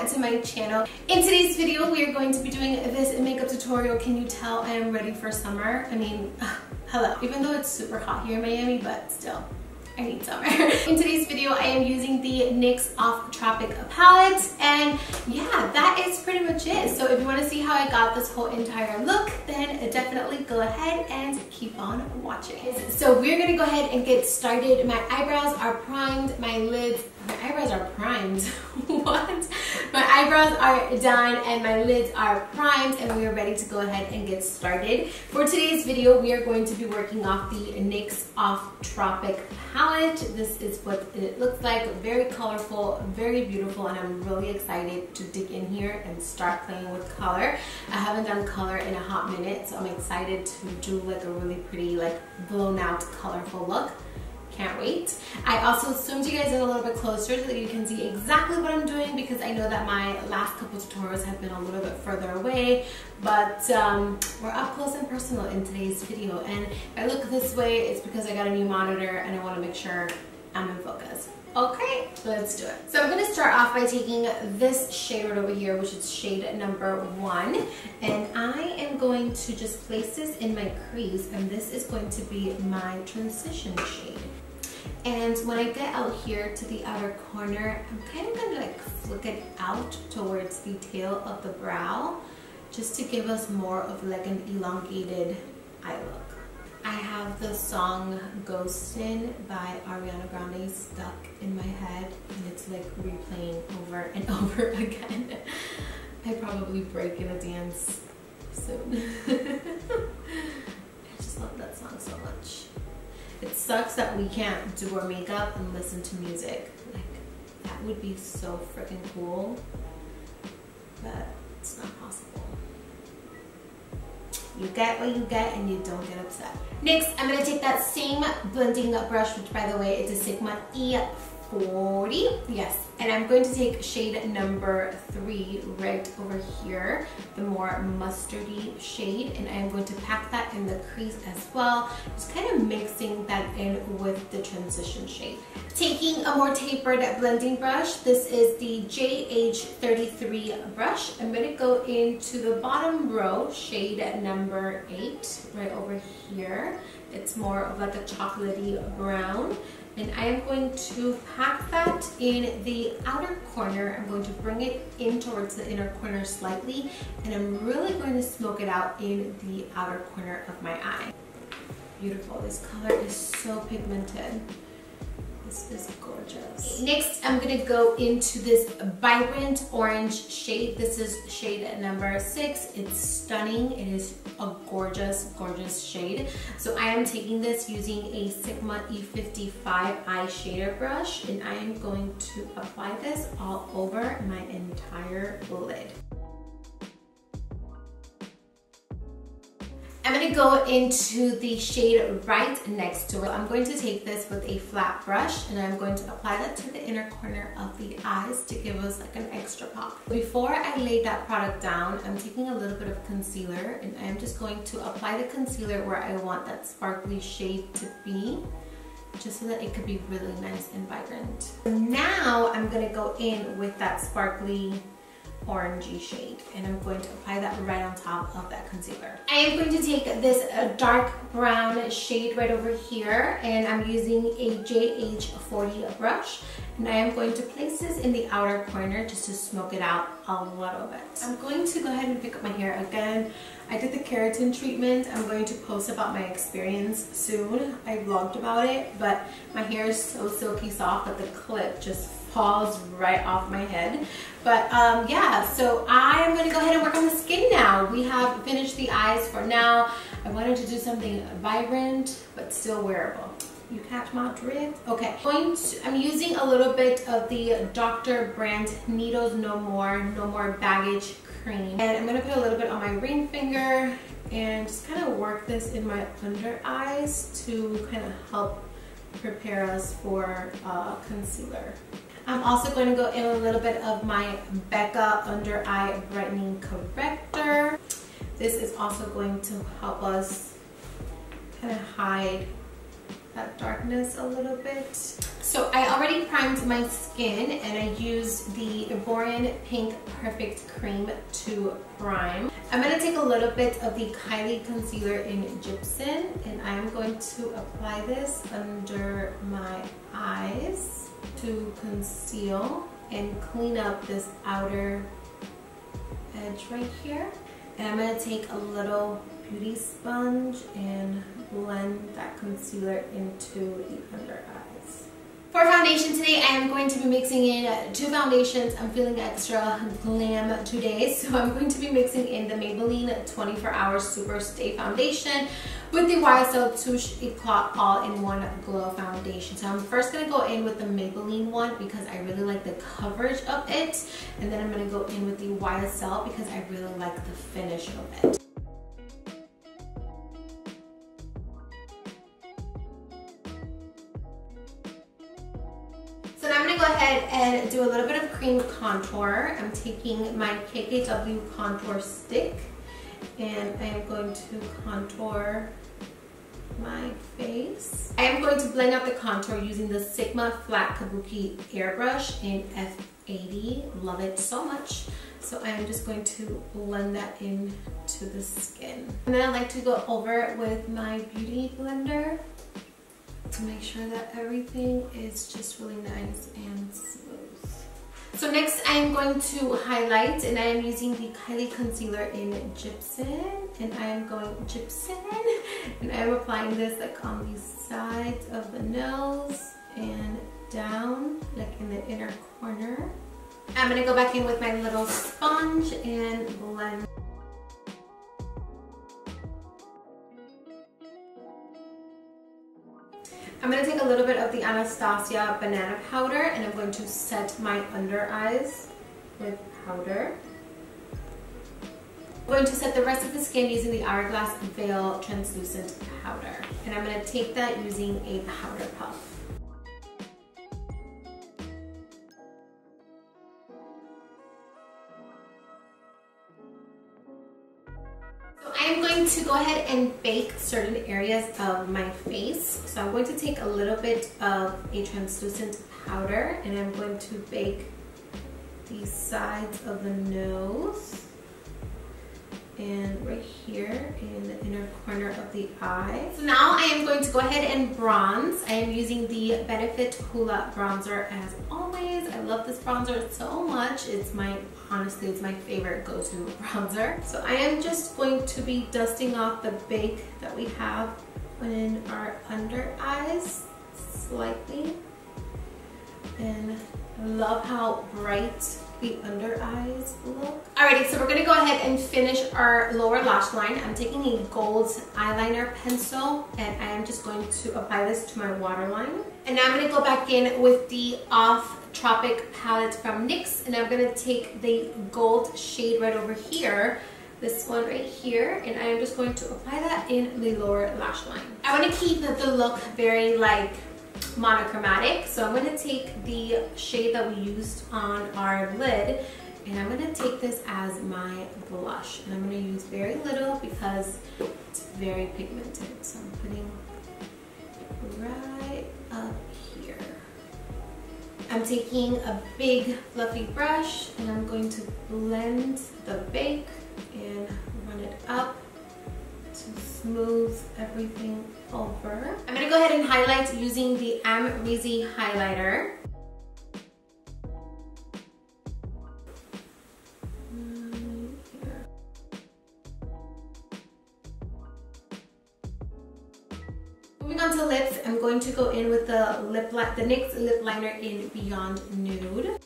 back to my channel. In today's video, we are going to be doing this makeup tutorial. Can you tell I am ready for summer? I mean, hello. Even though it's super hot here in Miami, but still, I need summer. In today's video, I am using the NYX Off Tropic palette, and yeah, that is pretty much it. So if you want to see how I got this whole entire look, then definitely go ahead and keep on watching. So we're gonna go ahead and get started. My eyebrows are primed, my eyebrows are primed. What? My eyebrows are done and my lids are primed, and we are ready to go ahead and get started. For today's video, we are going to be working off the NYX Off Tropic palette. This is what it looks like. Very colorful, very beautiful, and I'm really excited to dig in here and start playing with color. I haven't done color in a hot minute, so I'm excited to do like a really pretty, like blown out, colorful look. Can't wait. I also zoomed you guys in a little bit closer so that you can see exactly what I'm doing, because I know that my last couple tutorials have been a little bit further away, but we're up close and personal in today's video. And if I look this way, it's because I got a new monitor and I want to make sure I'm in focus. Okay, let's do it. So I'm going to start off by taking this shade right over here, which is shade number 1. And I am going to just place this in my crease, and this is going to be my transition shade. And when I get out here to the outer corner, I'm kind of going to like flick it out towards the tail of the brow, just to give us more of like an elongated eye look. I have the song Ghostin' by Ariana Grande stuck in my head, and it's like replaying over and over again. I'd probably break in a dance soon. I just love that song so much. It sucks that we can't do our makeup and listen to music. Like, that would be so freaking cool, but it's not possible. You get what you get and you don't get upset. Next, I'm going to take that same blending brush, which by the way is a Sigma E40. Yes. And I'm going to take shade number 3 right over here, the more mustardy shade, and I'm going to pack that in the crease as well, just kind of mixing that in with the transition shade. Taking a more tapered blending brush, this is the JH33 brush. I'm going to go into the bottom row, shade number 8, right over here. It's more of like a chocolatey brown. And I am going to pack that in the outer corner. I'm going to bring it in towards the inner corner slightly, and I'm really going to smoke it out in the outer corner of my eye. Beautiful. This color is so pigmented. This is gorgeous. Next, I'm going to go into this vibrant orange shade. This is shade number 6. It's stunning. It is a gorgeous, gorgeous shade. So I am taking this using a Sigma E55 eyeshadow brush, and I am going to apply this all over my entire lid. I'm going to go into the shade right next to it. I'm going to take this with a flat brush, and I'm going to apply that to the inner corner of the eyes to give us like an extra pop. Before I lay that product down, I'm taking a little bit of concealer, and I'm just going to apply the concealer where I want that sparkly shade to be, just so that it could be really nice and vibrant. Now I'm going to go in with that sparkly orangey shade, and I'm going to apply that right on top of that concealer. I am going to take this dark brown shade right over here, and I'm using a JH40 brush, and I am going to place this in the outer corner just to smoke it out a little bit. I'm going to go ahead and pick up my hair again. I did the keratin treatment. I'm going to post about my experience soon. I vlogged about it, but my hair is so silky soft that the clip just falls right off my head. But yeah, so I'm going to go ahead and work on the skin now. We have finished the eyes for now. I wanted to do something vibrant but still wearable. You catch my drift? Okay. I'm using a little bit of the Dr. Brandt Needles No More Baggage Cream. And I'm going to put a little bit on my ring finger and just kind of work this in my under eyes to kind of help prepare us for concealer. I'm also going to go in a little bit of my Becca Under Eye Brightening Corrector. This is also going to help us kind of hide that darkness a little bit. So I already primed my skin and I used the Borean Pink Perfect Cream to prime. I'm going to take a little bit of the Kylie Concealer in Gypsum and I'm going to apply this under my eyes to conceal and clean up this outer edge right here. And I'm going to take a little beauty sponge and blend that concealer into the under eyes. For foundation today, I am going to be mixing in 2 foundations. I'm feeling extra glam today, so I'm going to be mixing in the Maybelline 24 Hour Super Stay Foundation with the YSL Touche Eclat All-in-One Glow Foundation. So I'm first going to go in with the Maybelline one because I really like the coverage of it, and then I'm going to go in with the YSL because I really like the finish of it. So now I'm going to go ahead and do a little bit of cream contour. I'm taking my KKW contour stick and I am going to contour my face. I am going to blend out the contour using the Sigma Flat Kabuki Airbrush in F80. Love it so much. So I am just going to blend that into the skin. And then I like to go over it with my beauty blender to make sure that everything is just really nice and smooth. So next I am going to highlight and I am using the Kylie Concealer in Gypsum and I am going Gypsum and I am applying this like on the sides of the nose and down like in the inner corner. I'm going to go back in with my little sponge and blend. I'm going to take a little bit of the Anastasia banana powder and I'm going to set my under eyes with powder. I'm going to set the rest of the skin using the Hourglass Veil Translucent Powder. And I'm going to take that using a powder puff. I am going to go ahead and bake certain areas of my face. So I'm going to take a little bit of a translucent powder and I'm going to bake the sides of the nose and right here in the inner corner of the eye. So now I am going to go ahead and bronze. I am using the Benefit Hoola bronzer as always. I love this bronzer so much. Honestly, it's my favorite go-to bronzer. So I am just going to be dusting off the bake that we have in our under eyes slightly. And I love how bright the under eyes look. Alrighty, so we're gonna go ahead and finish our lower lash line. I'm taking a gold eyeliner pencil and I am just going to apply this to my waterline. And now I'm gonna go back in with the Off Tropic palette from NYX and I'm gonna take the gold shade right over here, this one right here, and I am just going to apply that in the lower lash line. I wanna keep the look very like monochromatic, so I'm going to take the shade that we used on our lid and I'm going to take this as my blush and I'm going to use very little because it's very pigmented. So I'm putting it right up here. I'm taking a big fluffy brush and I'm going to blend the bake and run it up to smooth everything over. I'm going to go ahead and highlight using the Amrezy highlighter. Moving on to lips, I'm going to go in with the NYX lip liner in Beyond Nude.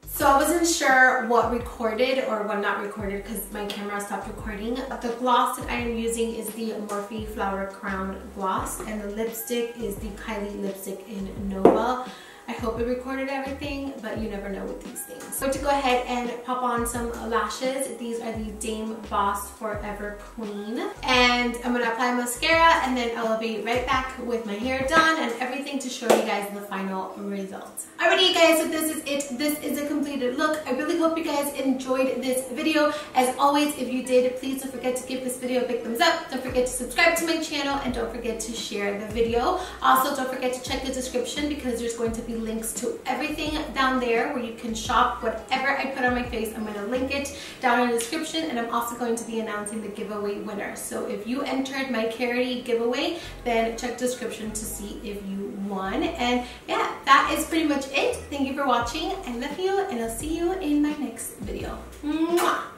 So I wasn't sure what recorded or what not recorded because my camera stopped recording. The gloss that I am using is the Morphe Flower Crown Gloss and the lipstick is the Kylie lipstick in Nova. I hope hope it recorded everything, but you never know with these things. So to go ahead and pop on some lashes. These are the Dame Boss Forever Queen. And I'm gonna apply mascara, and then I'll be right back with my hair done and everything to show you guys the final result. Alrighty you guys, so this is it. This is a completed look. I really hope you guys enjoyed this video. As always, if you did, please don't forget to give this video a big thumbs up. Don't forget to subscribe to my channel, and don't forget to share the video. Also, don't forget to check the description because there's going to be links to everything down there where you can shop whatever I put on my face. I'm going to link it down in the description, and I'm also going to be announcing the giveaway winner. So if you entered my charity giveaway, then check the description to see if you won. And yeah, that is pretty much it. Thank you for watching. I love you, and I'll see you in my next video. Mwah!